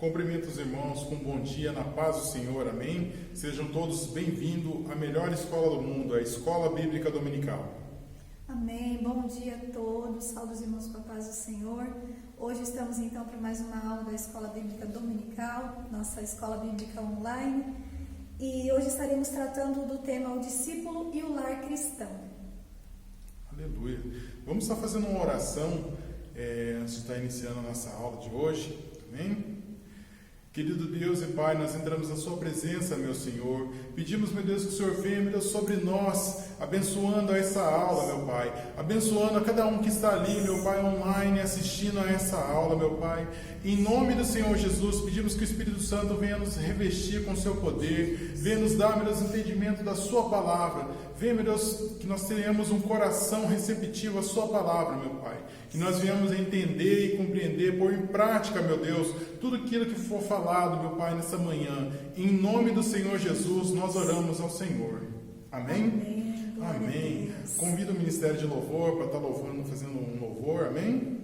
Cumprimento os irmãos com bom dia, na paz do Senhor, amém? Sejam todos bem-vindos à melhor escola do mundo, a Escola Bíblica Dominical. Amém, bom dia a todos, saúde os irmãos com a paz do Senhor. Hoje estamos então para mais uma aula da Escola Bíblica Dominical, nossa Escola Bíblica Online. E hoje estaremos tratando do tema o discípulo e o lar cristão. Aleluia! Vamos estar fazendo uma oração antes de estar iniciando a nossa aula de hoje, amém? Querido Deus e Pai, nós entramos na Sua presença, meu Senhor. Pedimos, meu Deus, que o Senhor venha, meu Deus, sobre nós, abençoando essa aula, meu Pai. Abençoando a cada um que está ali, meu Pai, online, assistindo a essa aula, meu Pai. Em nome do Senhor Jesus, pedimos que o Espírito Santo venha nos revestir com o Seu poder, venha nos dar, meu Deus, entendimento da Sua palavra. Venha, meu Deus, que nós tenhamos um coração receptivo à Sua palavra, meu Pai. Que nós venhamos a entender e compreender, pôr em prática, meu Deus, tudo aquilo que for falado, meu Pai, nessa manhã. Em nome do Senhor Jesus, nós oramos ao Senhor. Amém? Amém. Convido o Ministério de Louvor para estar louvando, fazendo um louvor. Amém?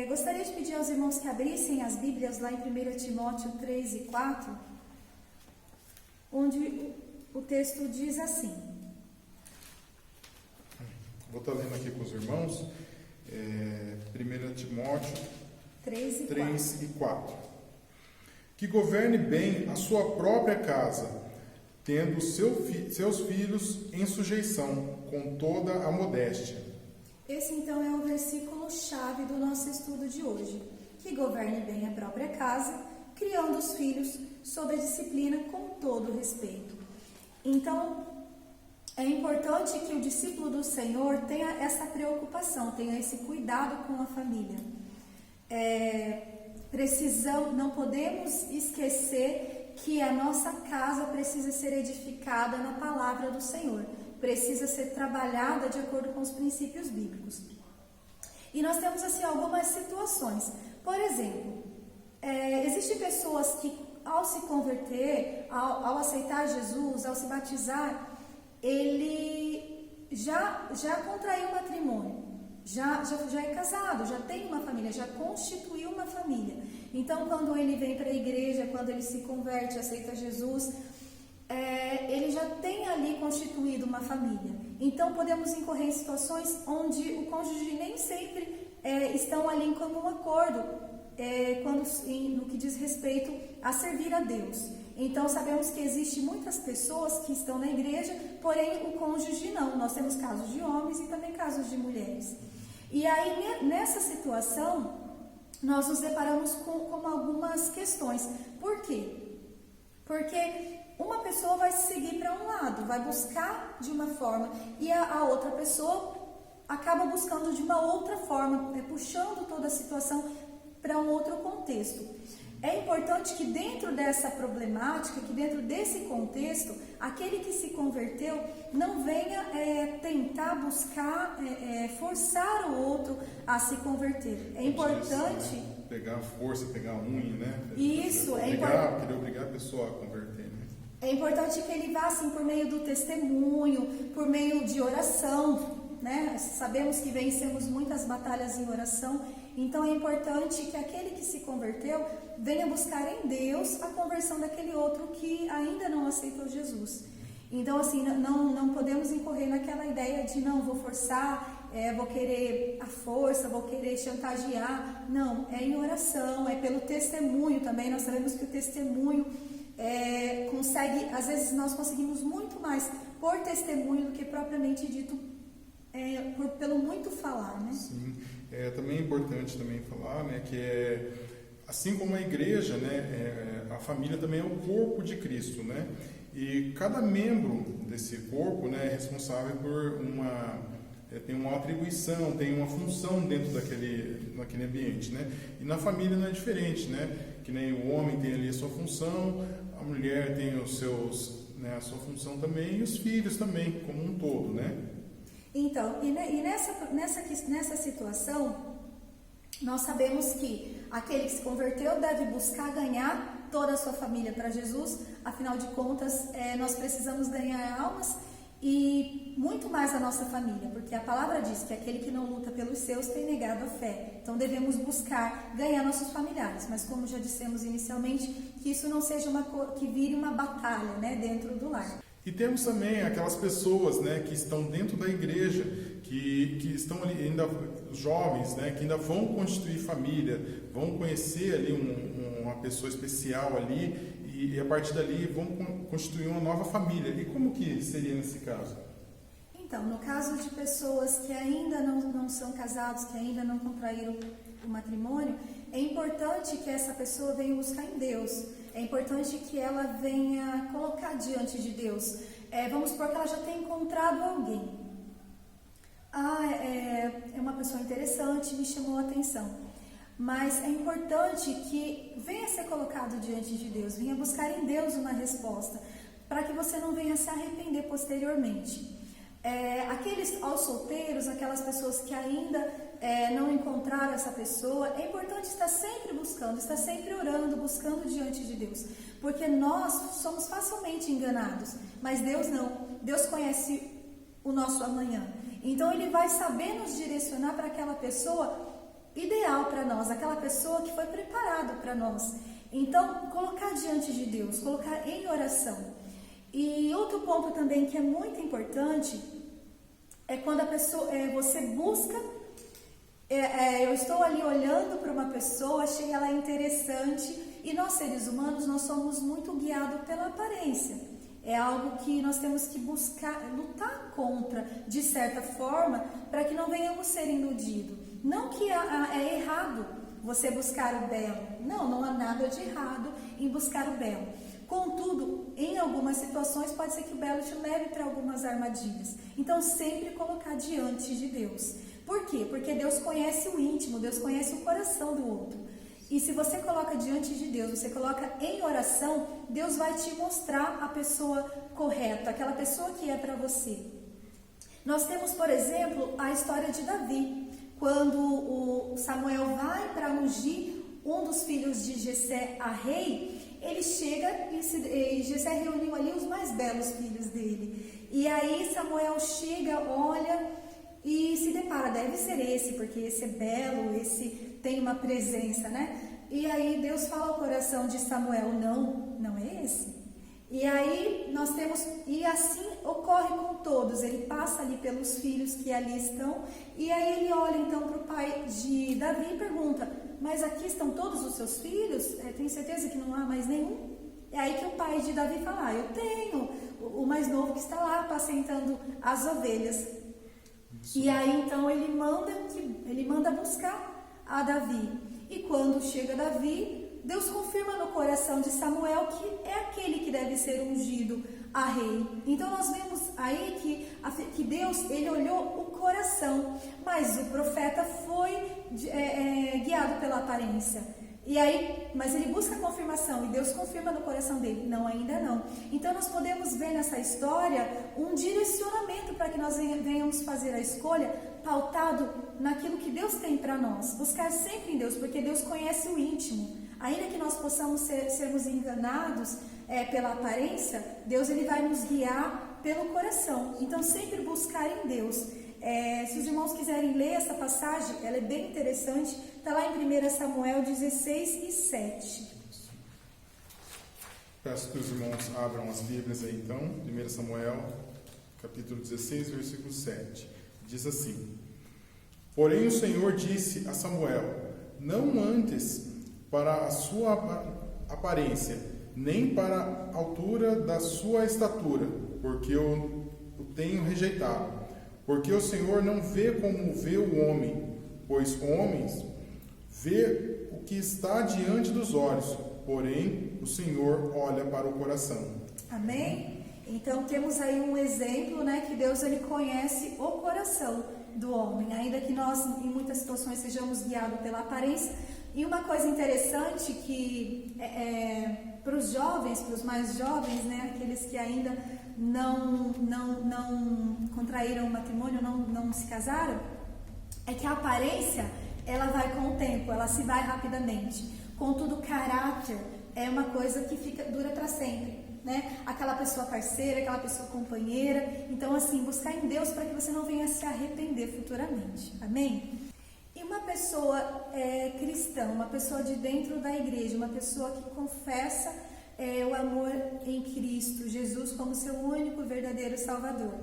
Gostaria de pedir aos irmãos que abrissem as Bíblias lá em 1 Timóteo 3 e 4, onde o texto diz assim. Vou estar lendo aqui com os irmãos, 1 Timóteo 3 e 4. Que governe bem a sua própria casa, tendo seus filhos em sujeição, com toda a modéstia. Esse então é o versículo-chave do nosso estudo de hoje. Que governe bem a própria casa, criando os filhos sob a disciplina com todo respeito. Então, é importante que o discípulo do Senhor tenha essa preocupação, tenha esse cuidado com a família. Não podemos esquecer que a nossa casa precisa ser edificada na palavra do Senhor, precisa ser trabalhada de acordo com os princípios bíblicos. E nós temos assim algumas situações. Por exemplo, existem pessoas que ao se converter, ao aceitar Jesus, ao se batizar, ele já contraiu matrimônio, já é casado, já tem uma família, já constituiu uma família. Então, quando ele vem para a igreja, quando ele se converte, aceita Jesus, ele já tem ali constituído uma família. Então, podemos incorrer em situações onde o cônjuge nem sempre estão ali em comum acordo, no que diz respeito a servir a Deus. Então, sabemos que existem muitas pessoas que estão na igreja, porém o cônjuge não. Nós temos casos de homens e também casos de mulheres. E aí, nessa situação, nós nos deparamos com algumas questões. Por quê? Porque uma pessoa vai seguir para um lado, vai buscar de uma forma, e a outra pessoa acaba buscando de uma outra forma, puxando toda a situação para um outro contexto. É importante que dentro dessa problemática, que dentro desse contexto, aquele que se converteu não venha tentar buscar, forçar o outro a se converter. É importante... Pegar força, pegar a unha, né? Isso, querer obrigar a pessoa a converter, né? É importante que ele vá assim por meio do testemunho, por meio de oração, né? Sabemos que vencemos muitas batalhas em oração, então é importante que aquele que se converteu venha buscar em Deus a conversão daquele outro que ainda não aceitou Jesus. Então, assim, não podemos incorrer naquela ideia de não, vou forçar, vou querer a força, vou querer chantagear. Não, é em oração, é pelo testemunho também. Nós sabemos que o testemunho consegue, às vezes nós conseguimos muito mais por testemunho do que propriamente dito pelo muito falar, né? Sim, também é importante também falar, né, que assim como a igreja, né, a família também é o corpo de Cristo, né? E cada membro desse corpo, né, é responsável por tem uma atribuição, tem uma função dentro daquele ambiente, né? E na família não é diferente, né? Que nem o homem tem ali a sua função, a mulher tem a sua função também, e os filhos também, como um todo, né? Então, e nessa situação, nós sabemos que aquele que se converteu deve buscar ganhar toda a sua família para Jesus. Afinal de contas, nós precisamos ganhar almas e muito mais a nossa família, porque a palavra diz que aquele que não luta pelos seus tem negado a fé. Então devemos buscar ganhar nossos familiares, mas como já dissemos inicialmente, que isso não seja que vire uma batalha, né, dentro do lar. E temos também aquelas pessoas, né, que estão dentro da igreja, que estão ali ainda, os jovens, né, que ainda vão constituir família, vão conhecer ali uma pessoa especial ali e a partir dali vão constituir uma nova família. E como que seria nesse caso? Então, no caso de pessoas que ainda não são casados, que ainda não contraíram o matrimônio, é importante que essa pessoa venha buscar em Deus. É importante que ela venha colocar diante de Deus. Vamos supor que ela já tenha encontrado alguém. É uma pessoa interessante, me chamou a atenção. Mas é importante que venha ser colocado diante de Deus, venha buscar em Deus uma resposta, para que você não venha se arrepender posteriormente. Aos solteiros, aquelas pessoas que ainda não encontraram essa pessoa, é importante estar sempre buscando, estar sempre orando, buscando diante de Deus, porque nós somos facilmente enganados, mas Deus não. Deus conhece o nosso amanhã, então Ele vai saber nos direcionar para aquela pessoa ideal para nós, aquela pessoa que foi preparada para nós. Então, colocar diante de Deus, colocar em oração. E outro ponto também que é muito importante é quando a pessoa, você busca, eu estou ali olhando para uma pessoa, achei ela interessante, e nós seres humanos, nós somos muito guiados pela aparência. É algo que nós temos que buscar, lutar contra, de certa forma, para que não venhamos ser iludidos. Não que é errado você buscar o belo. Não há nada de errado em buscar o belo. Contudo, em algumas situações pode ser que o belo te leve para algumas armadilhas. Então, sempre colocar diante de Deus. Por quê? Porque Deus conhece o íntimo, Deus conhece o coração do outro. E se você coloca diante de Deus, você coloca em oração, Deus vai te mostrar a pessoa correta, aquela pessoa que é para você. Nós temos, por exemplo, a história de Davi. Quando o Samuel vai para ungir um dos filhos de Jessé a rei, ele chega e Jessé reuniu ali os mais belos filhos dele. E aí Samuel chega, olha e se depara, deve ser esse, porque esse é belo, esse tem uma presença, né? E aí Deus fala ao coração de Samuel, não é esse. E aí nós temos, e assim ocorre com todos, ele passa ali pelos filhos que ali estão, e aí ele olha então para o pai de Davi e pergunta, mas aqui estão todos os seus filhos? Tem certeza que não há mais nenhum? É aí que o pai de Davi fala, eu tenho, o mais novo que está lá apacentando as ovelhas. E aí então ele manda buscar a Davi. E quando chega Davi, Deus confirma no coração de Samuel que é aquele que deve ser ungido a rei. Então nós vemos aí que Deus, ele olhou o coração, mas o profeta foi guiado pela aparência. E aí, mas ele busca a confirmação e Deus confirma no coração dele, não, ainda não. Então nós podemos ver nessa história um direcionamento para que nós venhamos fazer a escolha pautado naquilo que Deus tem para nós. Buscar sempre em Deus, porque Deus conhece o íntimo. Ainda que nós possamos sermos enganados pela aparência, Deus ele vai nos guiar pelo coração. Então sempre buscar em Deus. Se os irmãos quiserem ler essa passagem, ela é bem interessante, está lá em 1 Samuel 16 e 7. Peço que os irmãos abram as Bíblias aí então, 1 Samuel, capítulo 16, versículo 7. Diz assim, porém o Senhor disse a Samuel, não antes para a sua aparência, nem para a altura da sua estatura, porque eu o tenho rejeitado. Porque o Senhor não vê como vê o homem, pois homens vê o que está diante dos olhos, porém o Senhor olha para o coração. Amém? Então temos aí um exemplo, né, que Deus ele conhece o coração do homem, ainda que nós em muitas situações sejamos guiados pela aparência. E uma coisa interessante que para os jovens, para os mais jovens, né, aqueles que ainda não contraíram o matrimônio, não se casaram, é que a aparência, ela vai com o tempo, ela se vai rapidamente. Contudo, o caráter é uma coisa que dura para sempre, né? Aquela pessoa parceira, aquela pessoa companheira. Então, assim, buscar em Deus para que você não venha se arrepender futuramente. Amém? E uma pessoa cristã, uma pessoa de dentro da igreja, uma pessoa que confessa o amor em Cristo Jesus como seu único e verdadeiro Salvador.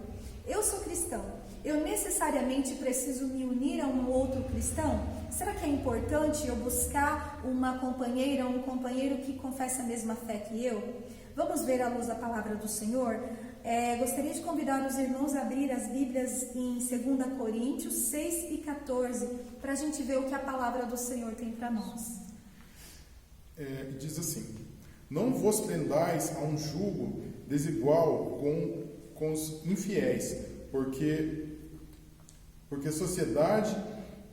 Eu sou cristão, eu necessariamente preciso me unir a um outro cristão? Será que é importante eu buscar uma companheira, um companheiro que confessa a mesma fé que eu? Vamos ver à luz da palavra do Senhor? Gostaria de convidar os irmãos a abrir as Bíblias em 2 Coríntios 6 e 14, para a gente ver o que a palavra do Senhor tem para nós. Diz assim, não vos prendais a um jugo desigual com os infiéis, porque a sociedade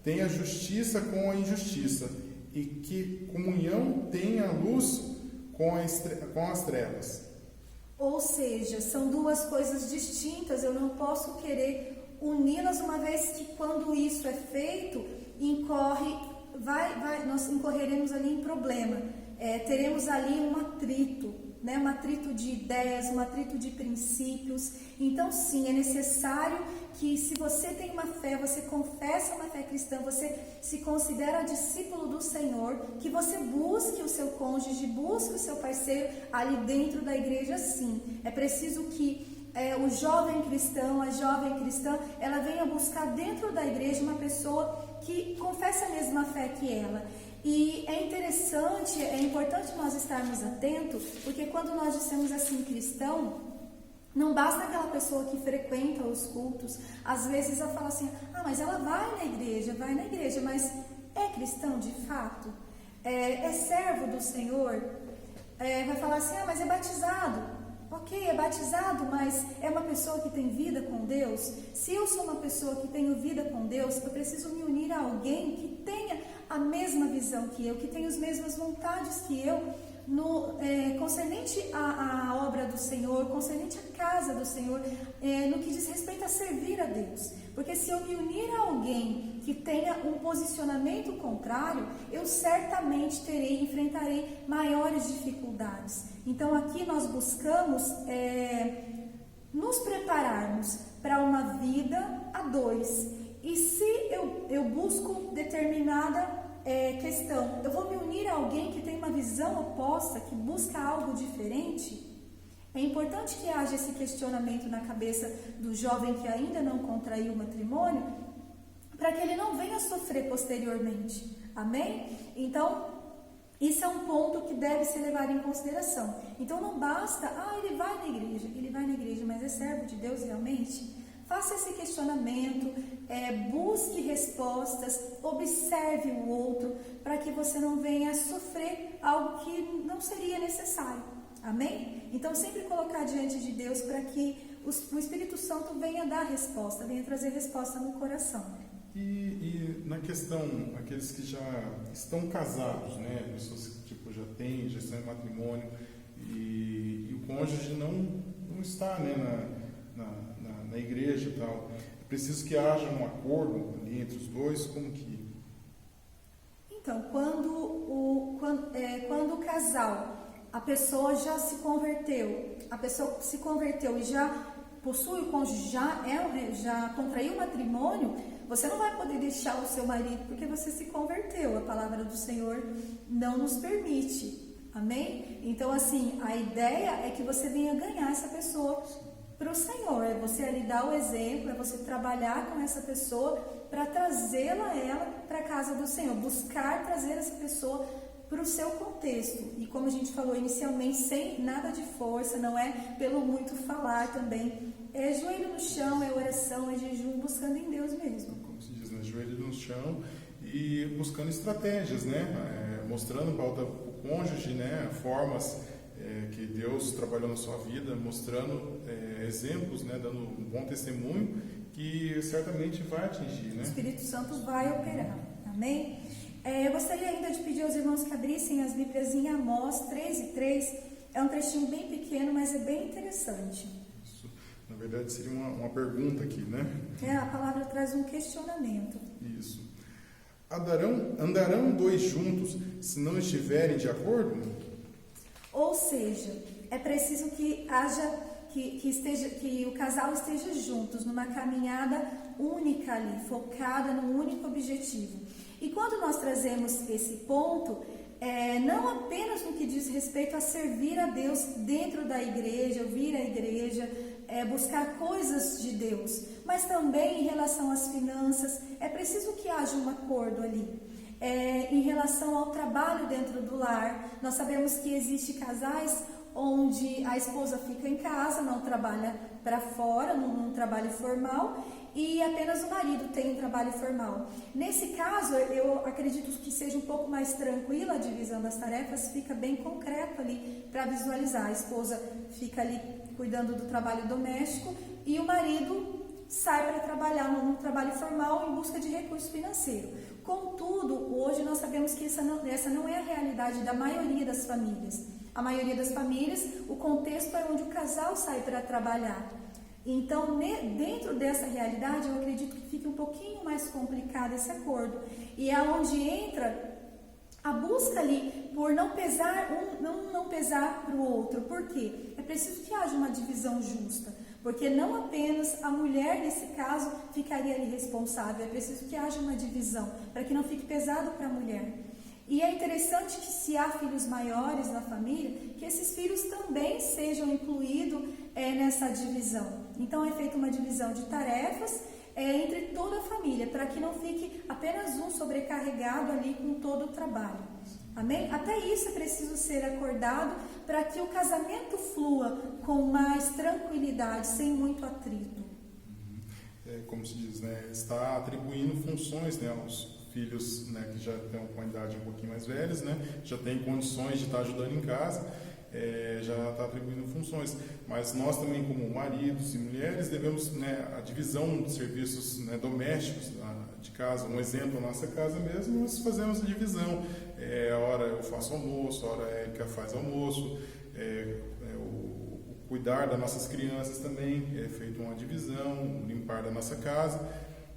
tem a justiça com a injustiça, e que comunhão tem a luz com as trevas. Ou seja, são duas coisas distintas, eu não posso querer uni-las, uma vez que quando isso é feito, nós incorreremos ali em problema, teremos ali um atrito, né? Um atrito de ideias, um atrito de princípios. Então sim, é necessário que, se você tem uma fé, você confessa uma fé cristã, você se considera discípulo do Senhor, que você busque o seu cônjuge, busque o seu parceiro ali dentro da igreja. Sim, é preciso que o jovem cristão, a jovem cristã, ela venha buscar dentro da igreja uma pessoa que confessa a mesma fé que ela. E é interessante, é importante nós estarmos atentos, porque quando nós dissemos assim cristão, Não basta aquela pessoa que frequenta os cultos, às vezes ela fala assim, mas ela vai na igreja, mas é cristão de fato? É servo do Senhor? Vai falar assim, mas é batizado. Ok, é batizado, mas é uma pessoa que tem vida com Deus? Se eu sou uma pessoa que tenho vida com Deus, eu preciso me unir a alguém que tenha a mesma visão que eu, que tenha as mesmas vontades que eu, concernente à obra do Senhor, concernente à casa do Senhor, no que diz respeito a servir a Deus. Porque se eu me unir a alguém que tenha um posicionamento contrário, eu certamente enfrentarei maiores dificuldades. Então aqui nós buscamos nos prepararmos para uma vida a dois. E se eu busco determinada questão, eu vou me unir a alguém que tem uma visão oposta, que busca algo diferente, é importante que haja esse questionamento na cabeça do jovem que ainda não contraiu o matrimônio, para que ele não venha a sofrer posteriormente. Amém? Então, isso é um ponto que deve ser levado em consideração. Então, não basta, ele vai na igreja, mas é servo de Deus realmente? Faça esse questionamento, busque respostas, observe o outro, para que você não venha a sofrer algo que não seria necessário. Amém? Então, sempre colocar diante de Deus para que o Espírito Santo venha dar resposta, venha trazer resposta no coração. E na questão, aqueles que já estão casados, né? Pessoas que já estão em matrimônio e o cônjuge não está, né, na igreja e tal. É preciso que haja um acordo ali entre os dois, como que... Então, quando o casal, a pessoa já se converteu, e já possui o cônjuge, já contraiu o matrimônio, você não vai poder deixar o seu marido porque você se converteu. A palavra do Senhor não nos permite. Amém? Então, assim, a ideia é que você venha ganhar essa pessoa para o Senhor. É você ali dar o exemplo, é você trabalhar com essa pessoa para trazê-la para a casa do Senhor. Buscar trazer essa pessoa para o seu contexto. E como a gente falou inicialmente, sem nada de força, não é pelo muito falar também. É joelho no chão, é oração, é jejum, buscando em Deus mesmo. Como se diz, né? Joelho no chão e buscando estratégias, né? Mostrando para o cônjuge, né? Formas que Deus trabalhou na sua vida, mostrando exemplos, né? Dando um bom testemunho que certamente vai atingir, né? O Espírito Santo vai operar. Amém? Eu gostaria ainda de pedir aos irmãos que abrissem as Bíblias em Amós 3:3. É um trechinho bem pequeno, mas é bem interessante. Isso, na verdade, seria uma pergunta aqui, né? A palavra traz um questionamento. Isso. Andarão dois juntos se não estiverem de acordo? Ou seja, é preciso que o casal esteja juntos, numa caminhada única ali, focada num único objetivo. E quando nós trazemos esse ponto, não apenas no que diz respeito a servir a Deus dentro da igreja, vir à igreja, buscar coisas de Deus, mas também em relação às finanças, é preciso que haja um acordo ali. Em relação ao trabalho dentro do lar, nós sabemos que existem casais onde a esposa fica em casa, não trabalha para fora, num trabalho formal, e apenas o marido tem um trabalho formal. Nesse caso, eu acredito que seja um pouco mais tranquila a divisão das tarefas, fica bem concreto ali para visualizar. A esposa fica ali cuidando do trabalho doméstico e o marido sai para trabalhar num trabalho formal em busca de recurso financeiro. Contudo, hoje nós sabemos que essa não é a realidade da maioria das famílias. A maioria das famílias, o contexto é onde o casal sai para trabalhar. Então, dentro dessa realidade, eu acredito que fica um pouquinho mais complicado esse acordo. E é onde entra a busca ali por não pesar não pesar para o outro. Por quê? É preciso que haja uma divisão justa. Porque não apenas a mulher, nesse caso, ficaria ali responsável. É preciso que haja uma divisão, para que não fique pesado para a mulher. E é interessante que, se há filhos maiores na família, que esses filhos também sejam incluídos nessa divisão. Então, é feita uma divisão de tarefas entre toda a família, para que não fique apenas um sobrecarregado ali com todo o trabalho. Amém? Até isso é preciso ser acordado para que o casamento flua com mais tranquilidade, sem muito atrito. Como se diz, né? Está atribuindo funções, né, aos filhos, né, que já estão com a idade um pouquinho mais velhos, né, já têm condições de estar ajudando em casa, já está atribuindo funções. Mas nós também, como maridos e mulheres, devemos, né, a divisão de serviços, né, domésticos de casa. Um exemplo, na nossa casa mesmo, nós fazemos a divisão. Hora eu faço almoço, hora a Érica faz almoço, o cuidar das nossas crianças também é feito uma divisão, limpar da nossa casa.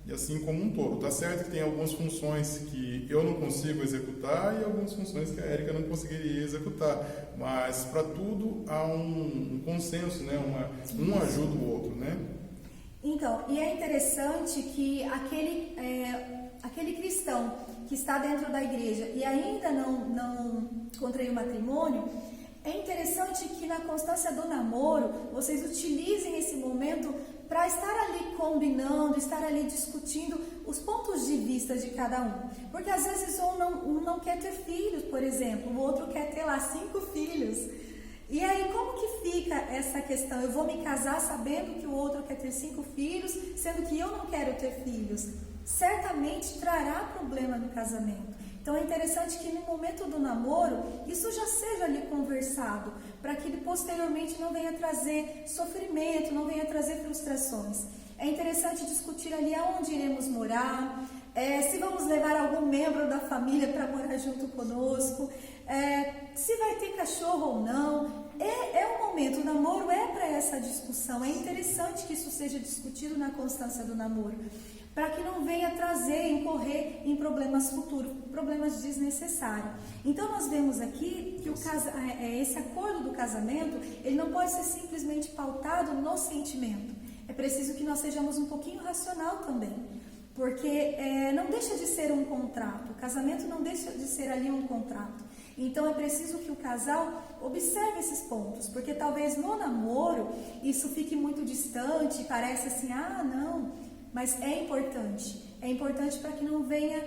E assim como um todo. Tá certo que tem algumas funções que eu não consigo executar e algumas funções que a Érica não conseguiria executar. Mas para tudo há um consenso, né? Um ajuda o outro, né? Então, e é interessante que aquele cristão que está dentro da igreja e ainda não contraiu matrimônio, é interessante que na constância do namoro, vocês utilizem esse momento para estar ali combinando, estar ali discutindo os pontos de vista de cada um. Porque às vezes um não quer ter filhos, por exemplo, o outro quer ter lá 5 filhos. E aí como que fica essa questão? Eu vou me casar sabendo que o outro quer ter 5 filhos, sendo que eu não quero ter filhos. Certamente trará problema no casamento. Então é interessante que no momento do namoro, isso já seja ali conversado, para que ele posteriormente não venha trazer sofrimento, não venha trazer frustrações. É interessante discutir ali aonde iremos morar, se vamos levar algum membro da família para morar junto conosco, se vai ter cachorro ou não. É um momento, o namoro é para essa discussão. É interessante que isso seja discutido na constância do namoro, para que não venha incorrer em problemas futuros, problemas desnecessários. Então nós vemos aqui que esse acordo do casamento, ele não pode ser simplesmente pautado no sentimento. É preciso que nós sejamos um pouquinho racional também, porque não deixa de ser um contrato, o casamento não deixa de ser ali um contrato. Então é preciso que o casal observe esses pontos, porque talvez no namoro isso fique muito distante, parece assim, não. Mas é importante para que não venha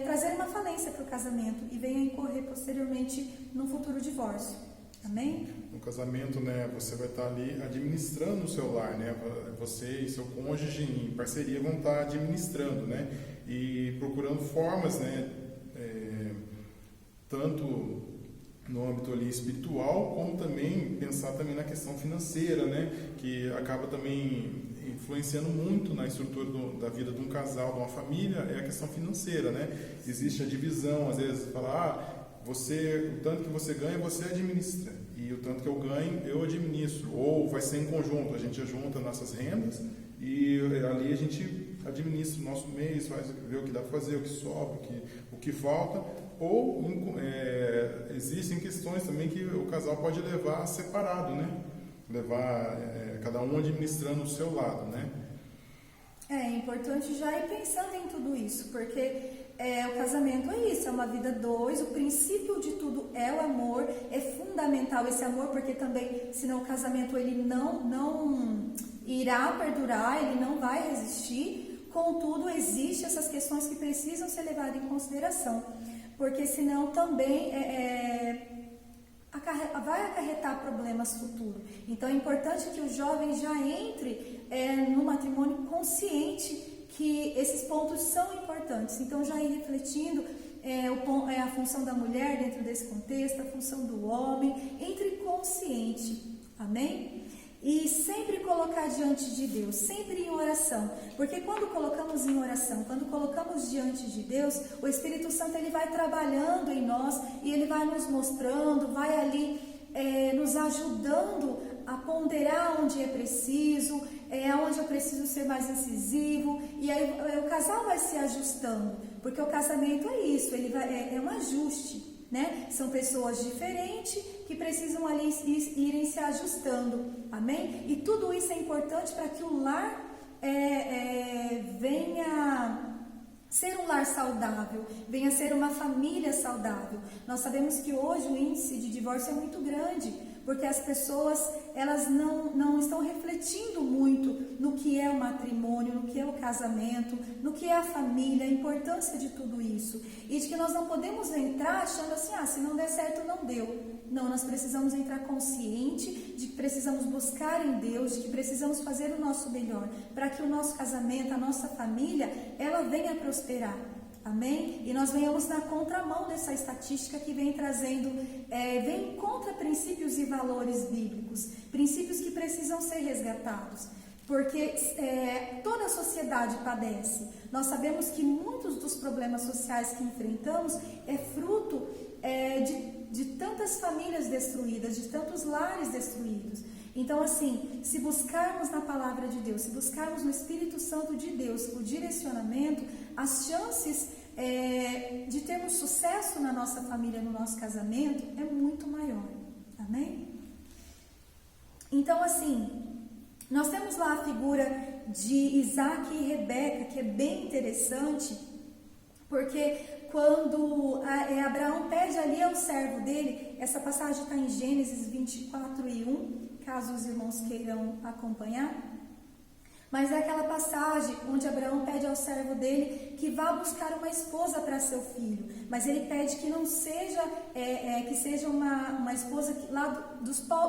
trazer uma falência para o casamento e venha incorrer posteriormente num futuro divórcio. Amém? No casamento, né, você vai estar ali administrando o seu lar, né? Você e seu cônjuge em parceria vão estar administrando, né? E procurando formas, né, tanto no âmbito ali espiritual, como também pensar também na questão financeira, né? Que acaba também influenciando muito na estrutura da vida de um casal, de uma família, é a questão financeira, né? Existe a divisão, às vezes fala, o tanto que você ganha, você administra, e o tanto que eu ganho, eu administro, ou vai ser em conjunto, a gente junta nossas rendas, e ali a gente administra o nosso mês, vê o que dá para fazer, o que sobra, o que falta, ou existem questões também que o casal pode levar separado, né? Levar cada um administrando o seu lado, né? É importante já ir pensando em tudo isso, porque o casamento é isso, é uma vida dois, o princípio de tudo é o amor, é fundamental esse amor, porque também, senão o casamento ele não irá perdurar, ele não vai resistir. Contudo, existem essas questões que precisam ser levadas em consideração, porque senão também vai acarretar problemas futuros. Então é importante que o jovem já entre no matrimônio consciente que esses pontos são importantes. Então já ir refletindo a função da mulher dentro desse contexto, a função do homem, entre consciente. Amém? E sempre colocar diante de Deus, sempre em oração, porque quando colocamos em oração, quando colocamos diante de Deus, o Espírito Santo ele vai trabalhando em nós e ele vai nos mostrando, vai ali nos ajudando a ponderar onde é preciso, onde eu preciso ser mais incisivo, e aí o casal vai se ajustando, porque o casamento é isso, é um ajuste. Né? São pessoas diferentes que precisam ali irem se ajustando, amém? E tudo isso é importante para que o lar venha ser um lar saudável, venha ser uma família saudável. Nós sabemos que hoje o índice de divórcio é muito grande, porque as pessoas elas não estão refletindo muito no que que é o matrimônio, no que é o casamento, no que é a família, a importância de tudo isso. E de que nós não podemos entrar achando assim, se não der certo, não deu. Não, nós precisamos entrar consciente de que precisamos buscar em Deus, de que precisamos fazer o nosso melhor, para que o nosso casamento, a nossa família, ela venha a prosperar. Amém? E nós venhamos na contramão dessa estatística que vem trazendo, vem contra princípios e valores bíblicos, princípios que precisam ser resgatados. Porque toda a sociedade padece. Nós sabemos que muitos dos problemas sociais que enfrentamos é fruto de tantas famílias destruídas, de tantos lares destruídos. Então, assim, se buscarmos na palavra de Deus, se buscarmos no Espírito Santo de Deus o direcionamento, as chances de termos sucesso na nossa família, no nosso casamento, é muito maior. Amém? Então, assim, nós temos lá a figura de Isaac e Rebeca, que é bem interessante, porque quando Abraão pede ali ao servo dele, essa passagem está em Gênesis 24:1, caso os irmãos queiram acompanhar, mas é aquela passagem onde Abraão pede ao servo dele que vá buscar uma esposa para seu filho, mas ele pede que não seja, que seja uma esposa lá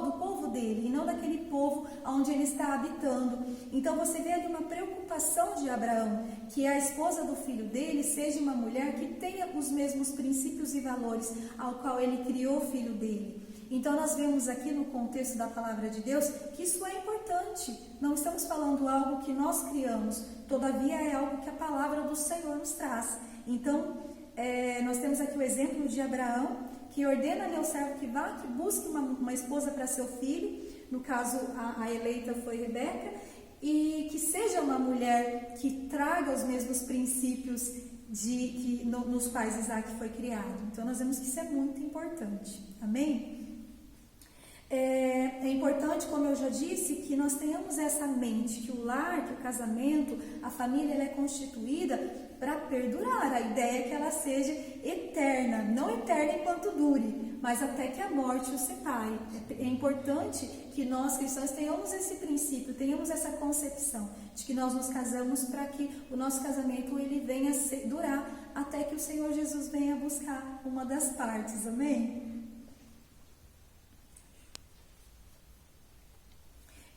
do povo dele, e não daquele povo onde ele está habitando. Então você vê ali uma preocupação de Abraão, que a esposa do filho dele seja uma mulher que tenha os mesmos princípios e valores ao qual ele criou o filho dele. Então nós vemos aqui no contexto da palavra de Deus que isso é importante. Não estamos falando algo que nós criamos, todavia é algo que a palavra do Senhor nos traz. Então nós temos aqui o exemplo de Abraão, que ordena ali ao servo que vá, que busque uma esposa para seu filho. No caso a eleita foi Rebeca, e que seja uma mulher que traga os mesmos princípios nos quais Isaac foi criado. Então nós vemos que isso é muito importante. Amém? É importante, como eu já disse, que nós tenhamos essa mente, que o lar, que o casamento, a família, ela é constituída para perdurar. A ideia é que ela seja eterna, não eterna enquanto dure, mas até que a morte o separe. É importante que nós cristãos tenhamos esse princípio, tenhamos essa concepção de que nós nos casamos para que o nosso casamento ele venha a durar até que o Senhor Jesus venha buscar uma das partes. Amém?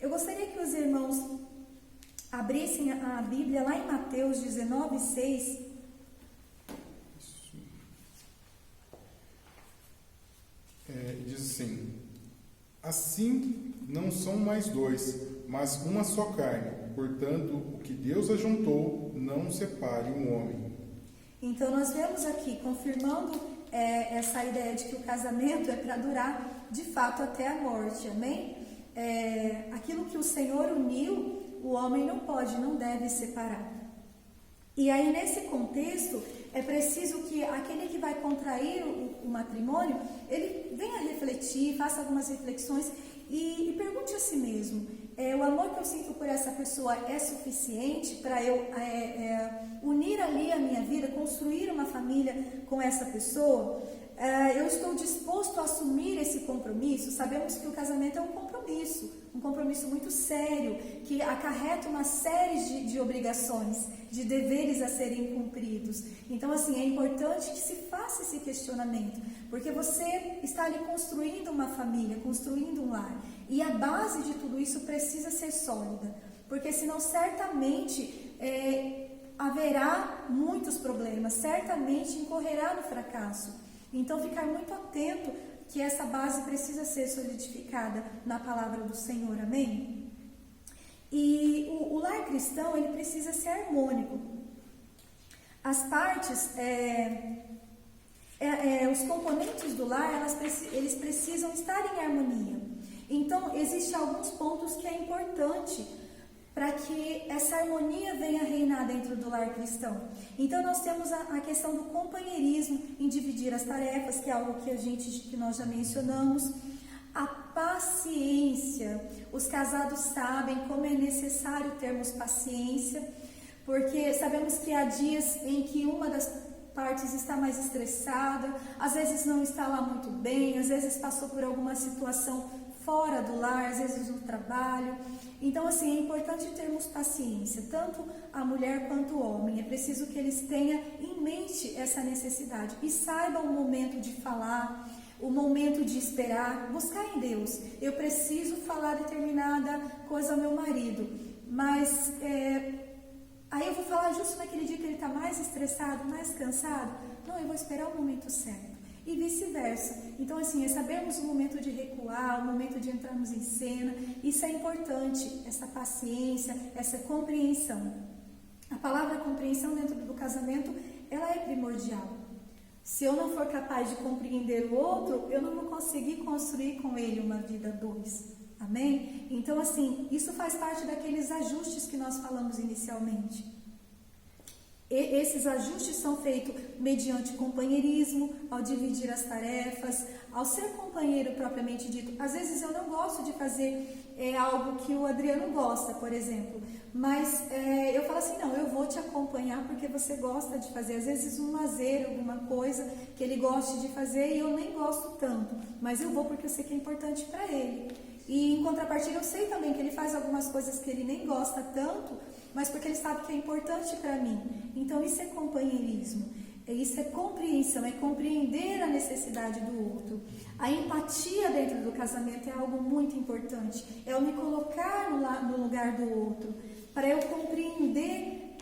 Eu gostaria que os irmãos abrissem a Bíblia lá em Mateus 19:6. Diz assim: assim não são mais dois, mas uma só carne. Portanto, o que Deus ajuntou, não separe um homem. Então nós vemos aqui, confirmando essa ideia de que o casamento é para durar de fato até a morte. Amém? Aquilo que o Senhor uniu, o homem não pode, não deve separar. E aí nesse contexto é preciso que aquele que vai contrair o matrimônio, ele venha refletir, faça algumas reflexões e pergunte a si mesmo: o amor que eu sinto por essa pessoa é suficiente para eu unir ali a minha vida, construir uma família com essa pessoa? Eu estou disposto a assumir esse compromisso? Sabemos que o casamento é um compromisso muito sério, que acarreta uma série de obrigações, de deveres a serem cumpridos. Então, assim, é importante que se faça esse questionamento, porque você está ali construindo uma família, construindo um lar, e a base de tudo isso precisa ser sólida, porque senão certamente haverá muitos problemas, certamente incorrerá no fracasso. Então, ficar muito atento que essa base precisa ser solidificada na palavra do Senhor, amém? E o lar cristão, ele precisa ser harmônico. As partes, os componentes do lar, eles precisam estar em harmonia. Então, existem alguns pontos que é importante para que essa harmonia venha a reinar dentro do lar cristão. Então nós temos a questão do companheirismo em dividir as tarefas, que é algo que nós já mencionamos. A paciência. Os casados sabem como é necessário termos paciência, porque sabemos que há dias em que uma das partes está mais estressada, às vezes não está lá muito bem, às vezes passou por alguma situação fora do lar, às vezes no trabalho. Então, assim, é importante termos paciência, tanto a mulher quanto o homem. É preciso que eles tenham em mente essa necessidade e saibam o momento de falar, o momento de esperar, buscar em Deus. Eu preciso falar determinada coisa ao meu marido, mas aí eu vou falar justo naquele dia que ele está mais estressado, mais cansado. Não, eu vou esperar o momento certo. E vice-versa. Então, assim, é sabermos o momento de recuar, o momento de entrarmos em cena. Isso é importante, essa paciência, essa compreensão. A palavra compreensão dentro do casamento, ela é primordial. Se eu não for capaz de compreender o outro, eu não vou conseguir construir com ele uma vida a dois. Amém? Então, assim, isso faz parte daqueles ajustes que nós falamos inicialmente. Esses ajustes são feitos mediante companheirismo, ao dividir as tarefas, ao ser companheiro propriamente dito. Às vezes eu não gosto de fazer algo que o Adriano gosta, por exemplo, mas eu falo assim, não, eu vou te acompanhar porque você gosta de fazer. Às vezes um lazer, alguma coisa que ele goste de fazer e eu nem gosto tanto, mas eu vou porque eu sei que é importante para ele. E em contrapartida eu sei também que ele faz algumas coisas que ele nem gosta tanto, mas porque ele sabe que é importante para mim. Então isso é companheirismo, isso é compreensão, é compreender a necessidade do outro. A empatia dentro do casamento é algo muito importante, é eu me colocar no lugar do outro, para eu compreender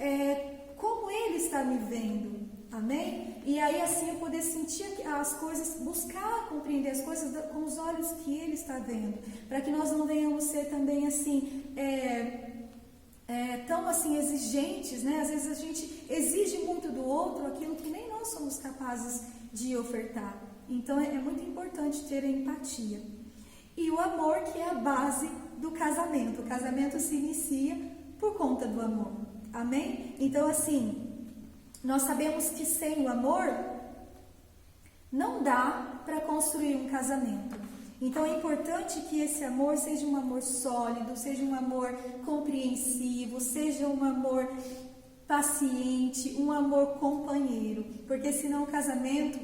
como ele está me vendo. Amém? E aí assim eu poder sentir as coisas, buscar compreender as coisas com os olhos que ele está vendo, para que nós não venhamos ser também assim, tão assim exigentes, né? Às vezes a gente exige muito do outro aquilo que nem nós somos capazes de ofertar. Então é muito importante ter a empatia. E o amor, que é a base do casamento. O casamento se inicia por conta do amor. Amém? Então assim, nós sabemos que sem o amor não dá para construir um casamento. Então é importante que esse amor seja um amor sólido, seja um amor compreensivo, seja um amor paciente, um amor companheiro. Porque senão o casamento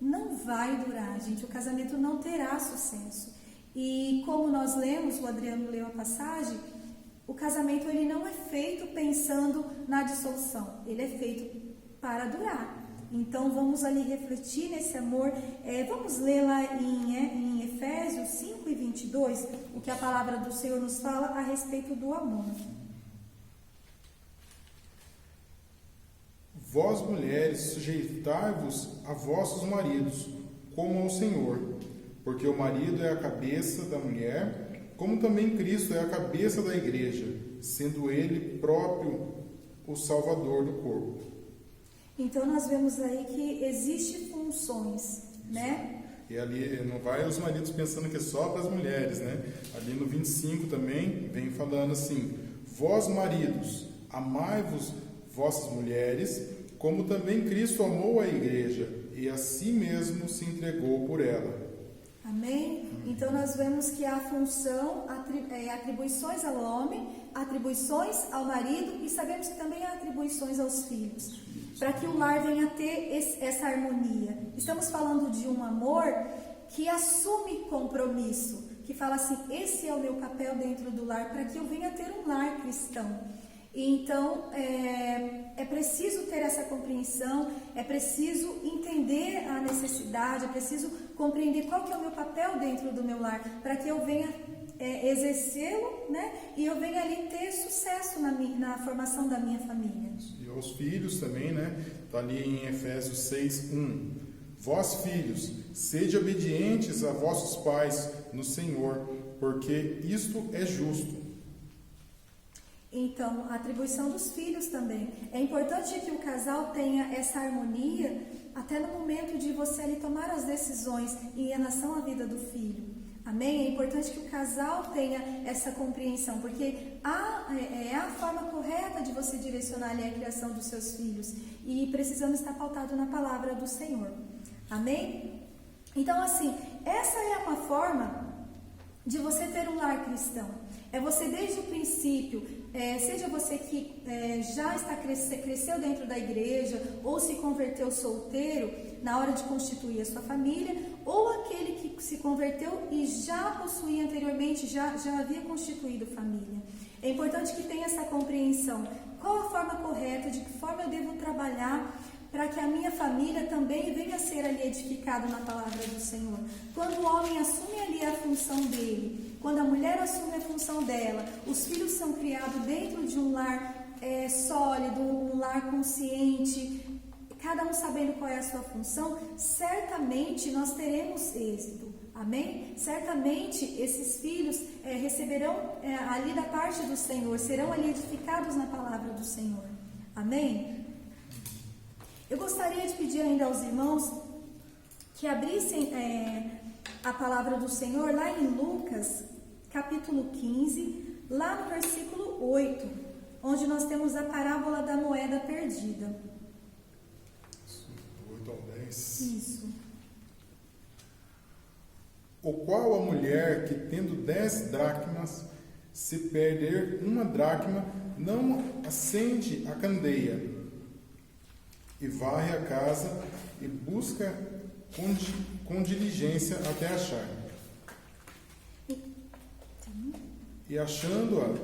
não vai durar, gente. O casamento não terá sucesso. E como nós lemos, o Adriano leu a passagem, o casamento ele não é feito pensando na dissolução. Ele é feito para durar. Então vamos ali refletir nesse amor. Vamos ler lá em Efésios 5:22, o que a palavra do Senhor nos fala a respeito do amor. Vós, mulheres, sujeitai-vos a vossos maridos, como ao Senhor, porque o marido é a cabeça da mulher, como também Cristo é a cabeça da igreja, sendo ele próprio o Salvador do corpo. Então nós vemos aí que existem funções, né? E ali não vai os maridos pensando que é só para as mulheres, né? Ali no 25 também vem falando assim: vós maridos, amai-vos vossas mulheres, como também Cristo amou a igreja e a si mesmo se entregou por ela. Amém? Então nós vemos que há função, atribuições ao homem, atribuições ao marido e sabemos que também há atribuições aos filhos, para que o lar venha a ter essa harmonia. Estamos falando de um amor que assume compromisso, que fala assim, esse é o meu papel dentro do lar, para que eu venha a ter um lar cristão. Então, é preciso ter essa compreensão, é preciso entender a necessidade, é preciso compreender qual que é o meu papel dentro do meu lar, para que eu venha exercê-lo, né? E eu venha ali ter sucesso na formação da minha família. E aos filhos também, né? Está ali em Efésios 6:1. Vós, filhos, sede obedientes a vossos pais no Senhor, porque isto é justo. Então, a atribuição dos filhos também. É importante que o casal tenha essa harmonia até no momento de você ali tomar as decisões em relação à vida do filho. Amém? É importante que o casal tenha essa compreensão, porque é a forma correta de você direcionar ali a criação dos seus filhos. E precisamos estar pautados na palavra do Senhor. Amém? Então, assim, essa é uma forma de você ter um lar cristão. É você desde o princípio, seja você que já cresceu dentro da igreja ou se converteu solteiro na hora de constituir a sua família, ou aquele que se converteu e já possuía anteriormente, já havia constituído família. É importante que tenha essa compreensão. Qual a forma correta, de que forma eu devo trabalhar para que a minha família também venha a ser ali edificada na palavra do Senhor. Quando o homem assume ali a função dele, quando a mulher assume a função dela, os filhos são criados dentro de um lar sólido, um lar consciente, cada um sabendo qual é a sua função, certamente nós teremos êxito. Amém? Certamente esses filhos receberão ali da parte do Senhor, serão ali edificados na palavra do Senhor. Amém? Eu gostaria de pedir ainda aos irmãos que abrissem a palavra do Senhor lá em Lucas, capítulo 15, lá no versículo 8, onde nós temos a parábola da moeda perdida. 8 ao 10. Isso. O qual a mulher que tendo 10 dracmas, se perder uma dracma, não acende a candeia, e varre a casa e busca com diligência até achar. E achando-a,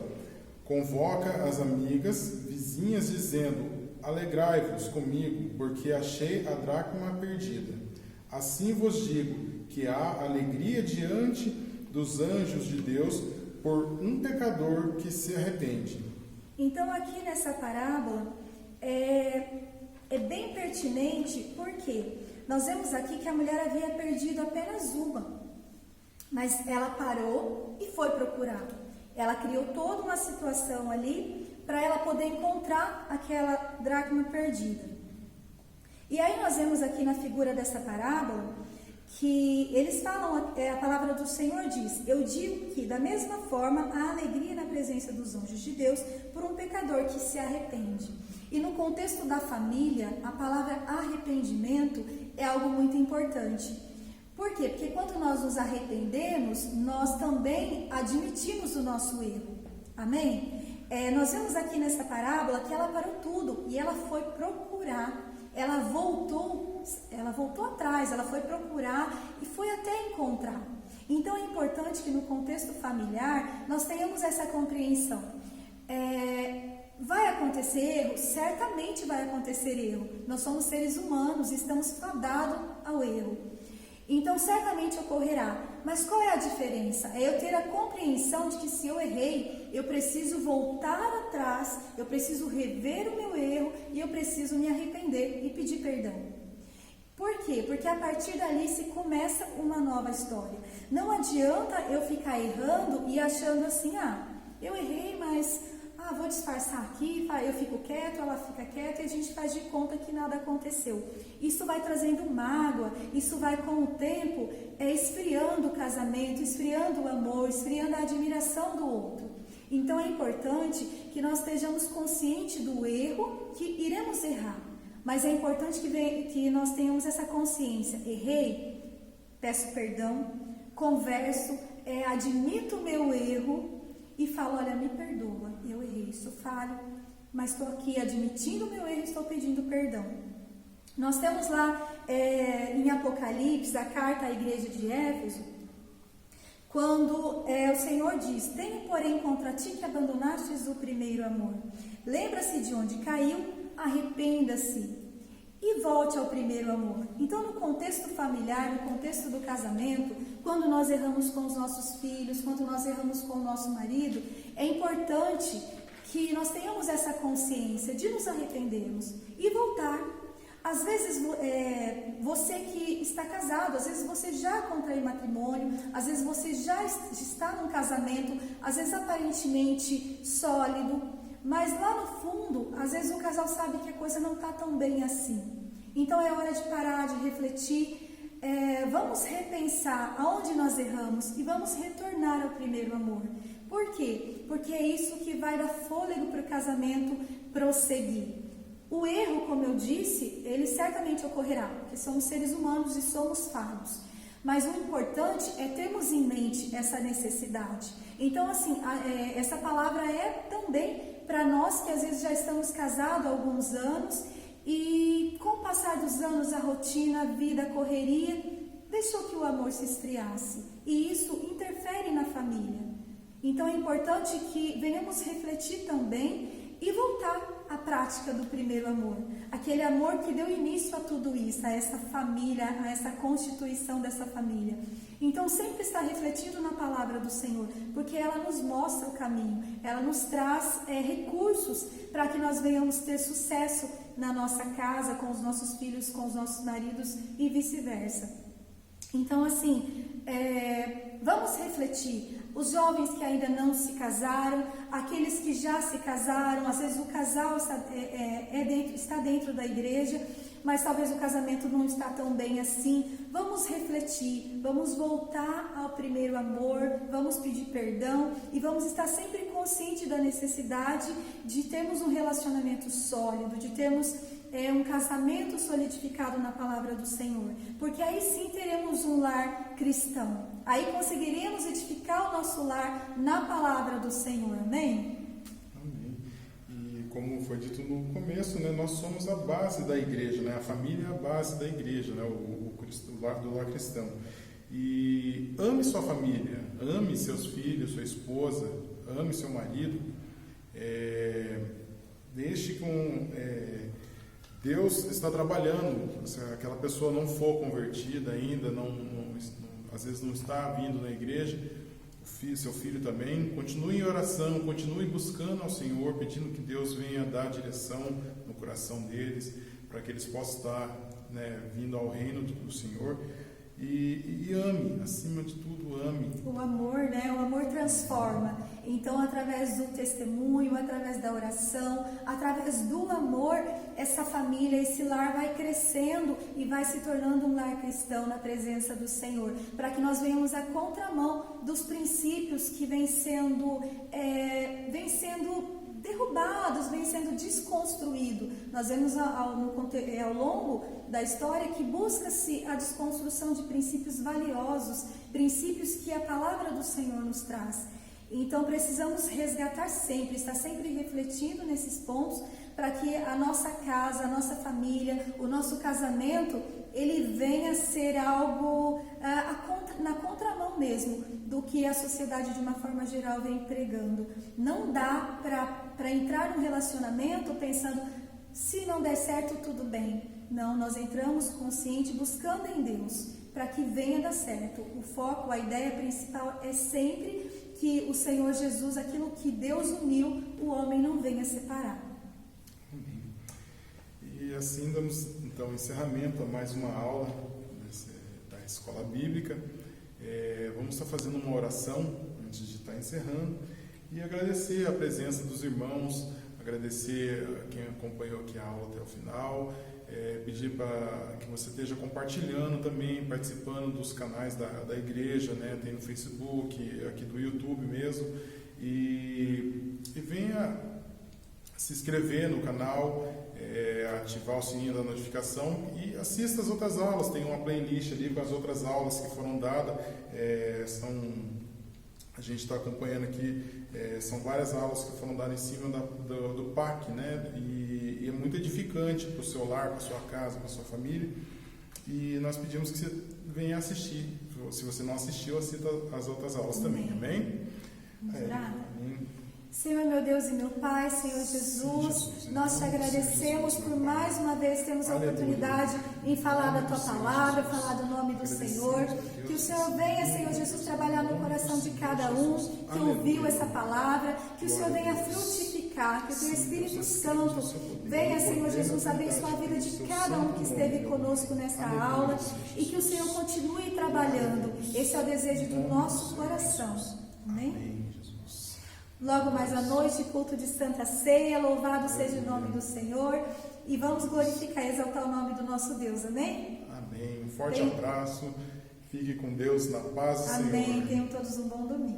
convoca as amigas vizinhas, dizendo: alegrai-vos comigo, porque achei a dracma perdida. Assim vos digo que há alegria diante dos anjos de Deus por um pecador que se arrepende. Então aqui nessa parábola é bem pertinente, porque nós vemos aqui que a mulher havia perdido apenas uma, mas ela parou e foi procurar. Ela criou toda uma situação ali para ela poder encontrar aquela dracma perdida. E aí nós vemos aqui na figura dessa parábola que eles falam, a palavra do Senhor diz: eu digo que da mesma forma há alegria na presença dos anjos de Deus por um pecador que se arrepende. E no contexto da família, a palavra arrependimento é algo muito importante. Por quê? Porque quando nós nos arrependemos, nós também admitimos o nosso erro. Amém? Nós vemos aqui nessa parábola que ela parou tudo e ela foi procurar. Ela voltou atrás, ela foi procurar e foi até encontrar. Então é importante que no contexto familiar nós tenhamos essa compreensão. Vai acontecer erro? Certamente vai acontecer erro. Nós somos seres humanos, estamos fadados ao erro. Então certamente ocorrerá. Mas qual é a diferença? É eu ter a compreensão de que se eu errei, eu preciso voltar atrás, eu preciso rever o meu erro e eu preciso me arrepender e pedir perdão. Por quê? Porque a partir dali se começa uma nova história. Não adianta eu ficar errando e achando assim: eu errei, mas vou disfarçar aqui, eu fico quieto, ela fica quieta e a gente faz de conta que nada aconteceu. Isso vai trazendo mágoa, isso vai com o tempo esfriando o casamento, esfriando o amor, esfriando a admiração do outro. Então é importante que nós estejamos conscientes do erro, que iremos errar. Mas é importante que nós tenhamos essa consciência. Errei, peço perdão, converso, admito o meu erro e falo: olha, me perdoa, eu errei, sou falho, mas estou aqui admitindo o meu erro e estou pedindo perdão. Nós temos lá em Apocalipse, a carta à igreja de Éfeso, quando o Senhor diz: tenho, porém, contra ti que abandonastes o primeiro amor. Lembra-se de onde caiu, arrependa-se e volte ao primeiro amor. Então, no contexto familiar, no contexto do casamento, quando nós erramos com os nossos filhos, quando nós erramos com o nosso marido, é importante que nós tenhamos essa consciência de nos arrependermos e voltar. Às vezes, você que está casado, às vezes você já contraiu matrimônio, às vezes você já está num casamento, às vezes aparentemente sólido, mas lá no fundo, às vezes o casal sabe que a coisa não está tão bem assim. Então é hora de parar, de refletir, vamos repensar aonde nós erramos e vamos retornar ao primeiro amor. Por quê? Porque é isso que vai dar fôlego para o casamento prosseguir. O erro, como eu disse, ele certamente ocorrerá, porque somos seres humanos e somos falhos. Mas o importante é termos em mente essa necessidade. Então, assim, essa palavra é também para nós que às vezes já estamos casados há alguns anos e com o passar dos anos, a rotina, a vida, a correria, deixou que o amor se esfriasse. E isso interfere na família. Então é importante que venhamos refletir também e voltar à prática do primeiro amor. Aquele amor que deu início a tudo isso, a essa família, a essa constituição dessa família. Então sempre estar refletindo na palavra do Senhor, porque ela nos mostra o caminho, ela nos traz recursos para que nós venhamos ter sucesso na nossa casa, com os nossos filhos, com os nossos maridos e vice-versa. Então assim, vamos refletir. Os jovens que ainda não se casaram, aqueles que já se casaram, às vezes o casal está dentro da igreja, mas talvez o casamento não está tão bem assim. Vamos refletir, vamos voltar ao primeiro amor, vamos pedir perdão e vamos estar sempre conscientes da necessidade de termos um relacionamento sólido, de termos um casamento solidificado na palavra do Senhor, porque aí sim teremos um lar cristão, aí conseguiremos edificar o nosso lar na palavra do Senhor, amém? Amém. E como foi dito no começo, né, nós somos a base da igreja, né? A família é a base da igreja, né? O lar do lar cristão. E ame sua família, ame seus filhos, sua esposa, ame seu marido, deixe com... Deus está trabalhando. Se aquela pessoa não for convertida ainda, às vezes não está vindo na igreja, seu filho também, continue em oração, continue buscando ao Senhor, pedindo que Deus venha dar direção no coração deles, para que eles possam estar vindo ao reino do Senhor. E ame, acima de tudo, ame. O amor, né? O amor transforma. Então, através do testemunho, através da oração, através do amor, essa família, esse lar vai crescendo e vai se tornando um lar cristão na presença do Senhor, para que nós venhamos à contramão dos princípios que vêm sendo derrubados, vem sendo desconstruído. Nós vemos ao longo da história que busca-se a desconstrução de princípios valiosos, princípios que a palavra do Senhor nos traz. Então precisamos resgatar sempre, estar sempre refletindo nesses pontos, para que a nossa casa, a nossa família, o nosso casamento, ele venha a ser algo na contramão mesmo do que a sociedade de uma forma geral vem pregando. Não dá para entrar num relacionamento pensando, se não der certo, tudo bem. Não, nós entramos consciente, buscando em Deus, para que venha dar certo. O foco, a ideia principal é sempre que o Senhor Jesus, aquilo que Deus uniu, o homem não venha separar. E assim damos então encerramento a mais uma aula da Escola Bíblica. Vamos estar fazendo uma oração antes de estar encerrando e agradecer a presença dos irmãos, agradecer a quem acompanhou aqui a aula até o final, pedir para que você esteja compartilhando também, participando dos canais da igreja, né? Tem no Facebook, aqui do YouTube mesmo, e venha se inscrever no canal, ativar o sininho da notificação e assista as outras aulas. Tem uma playlist ali com as outras aulas que foram dadas, a gente está acompanhando aqui, são várias aulas que foram dadas em cima do PAC, né? E é muito edificante para o seu lar, para a sua casa, para a sua família, e nós pedimos que você venha assistir. Se você não assistiu, assista as outras aulas também, amém? Senhor, meu Deus e meu Pai, Senhor Jesus, nós te agradecemos por mais uma vez termos a oportunidade em falar da Tua Palavra, falar do nome do Senhor. Que o Senhor venha, Senhor Jesus, trabalhar no coração de cada um que ouviu essa palavra, que o Senhor venha frutificar, que o Teu Espírito Santo venha, Senhor Jesus, abençoar a vida de cada um que esteve conosco nessa aula e que o Senhor continue trabalhando. Esse é o desejo do nosso coração. Amém? Logo mais à noite, culto de Santa Ceia, louvado seja o nome do Senhor, e vamos glorificar e exaltar o nome do nosso Deus, amém? Amém. Um forte abraço, fique com Deus na paz do Senhor. Amém. Tenham todos um bom domingo.